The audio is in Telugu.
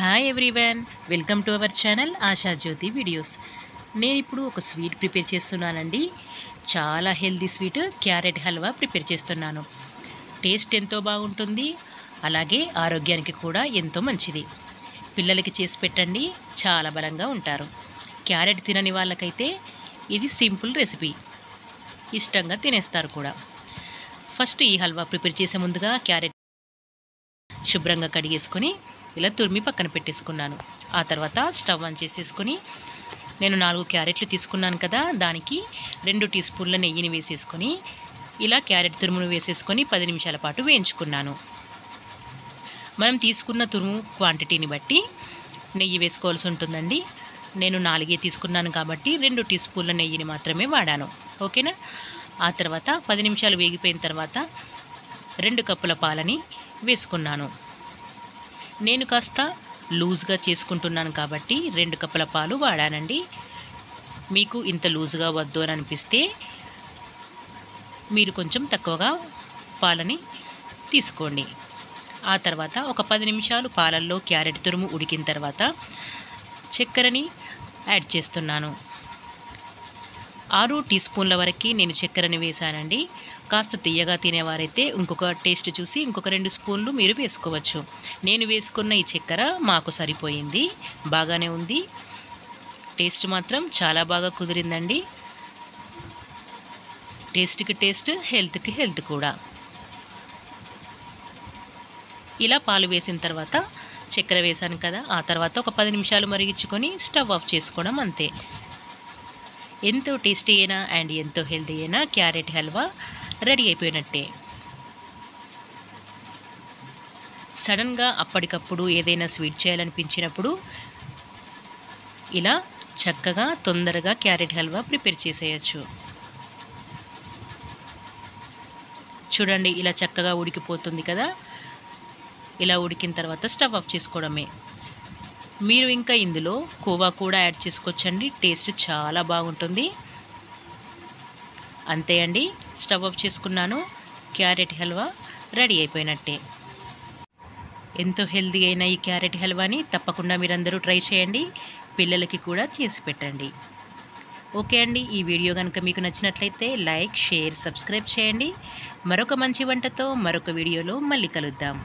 Hi everyone, welcome to our channel Asha Jyothi videos. నేను ఇప్పుడు ఒక స్వీట్ ప్రిపేర్ చేస్తున్నానండి. చాలా healthy sweet carrot halwa prepare చేస్తున్నాను. టేస్ట్ ఎంతో బాగుంటుంది, అలాగే ఆరోగ్యానికి కూడా ఎంతో మంచిది. పిల్లలకి చేసి పెట్టండి, చాలా బలంగా ఉంటారు. క్యారెట్ తినని వాళ్ళకైతే ఇది సింపుల్ రెసిపీ, ఇష్టంగా తినేస్తారు కూడా. ఫస్ట్ ఈ హల్వా ప్రిపేర్ చేసే ముందుగా క్యారెట్ శుభ్రంగా కడిగేసుకొని ఇలా తురిమి పక్కన పెట్టేసుకున్నాను. ఆ తర్వాత స్టవ్ ఆన్ చేసేసుకొని నేను 4 క్యారెట్లు తీసుకున్నాను కదా, దానికి 2 టీ స్పూన్ల నెయ్యిని వేసేసుకొని ఇలా క్యారెట్ తురుమును వేసేసుకొని 10 నిమిషాల పాటు వేయించుకున్నాను. మనం తీసుకున్న తురుము క్వాంటిటీని బట్టి నెయ్యి వేసుకోవాల్సి ఉంటుందండి. నేను 4 తీసుకున్నాను కాబట్టి 2 టీ స్పూన్ల నెయ్యిని మాత్రమే వాడాను. ఓకేనా. ఆ తర్వాత 10 నిమిషాలు వేగిపోయిన తర్వాత 2 కప్పుల పాలని వేసుకున్నాను. నేను కాస్త లూజ్గా చేసుకుంటున్నాను కాబట్టి 2 కప్పుల పాలు వాడానండి. మీకు ఇంత లూజ్గా వద్దు అని అనిపిస్తే మీరు కొంచెం తక్కువగా పాలని తీసుకోండి. ఆ తర్వాత ఒక 10 నిమిషాలు పాలల్లో క్యారెట్ తురుము ఉడికిన తర్వాత చక్కెరని యాడ్ చేస్తున్నాను. 6 టీ స్పూన్ల వరకు నేను చక్కెరని వేసానండి. కాస్త తీయగా తినేవారైతే ఇంకొక టేస్ట్ చూసి ఇంకొక 2 స్పూన్లు మీరు వేసుకోవచ్చు. నేను వేసుకున్న ఈ చక్కెర మాకు సరిపోయింది, బాగానే ఉంది. టేస్ట్ మాత్రం చాలా బాగా కుదిరిందండి. టేస్ట్కి టేస్ట్, హెల్త్కి హెల్త్ కూడా. ఇలా పాలు వేసిన తర్వాత చక్కెర వేసాను కదా, ఆ తర్వాత ఒక 10 నిమిషాలు మరిగించుకొని స్టవ్ ఆఫ్ చేసుకోవడం అంతే. ఎంతో టేస్టీ అయినా అండ్ ఎంతో హెల్తీ అయినా క్యారెట్ హల్వా రెడీ అయిపోయినట్టే. సడన్గా అప్పటికప్పుడు ఏదైనా స్వీట్ చేయాలనిపించినప్పుడు ఇలా చక్కగా తొందరగా క్యారెట్ హల్వా ప్రిపేర్ చేసేయచ్చు. చూడండి, ఇలా చక్కగా ఉడికిపోతుంది కదా. ఇలా ఉడికిన తర్వాత స్టవ్ ఆఫ్ చేసుకోవడమే. మీరు ఇంకా ఇందులో కోవా కూడా యాడ్ చేసుకోవచ్చండి, టేస్ట్ చాలా బాగుంటుంది. అంతే అండి, స్టవ్ ఆఫ్ చేసుకున్నాను. క్యారెట్ హల్వా రెడీ అయిపోయినట్టే. ఎంతో హెల్తీ అయిన ఈ క్యారెట్ హల్వాని తప్పకుండా మీరందరూ ట్రై చేయండి, పిల్లలకి కూడా చేసి పెట్టండి. ఓకే అండి, ఈ వీడియో కనుక మీకు నచ్చినట్లయితే లైక్, షేర్, సబ్స్క్రైబ్ చేయండి. మరొక మంచి వంటతో మరొక వీడియోలో మళ్ళీ కలుద్దాం.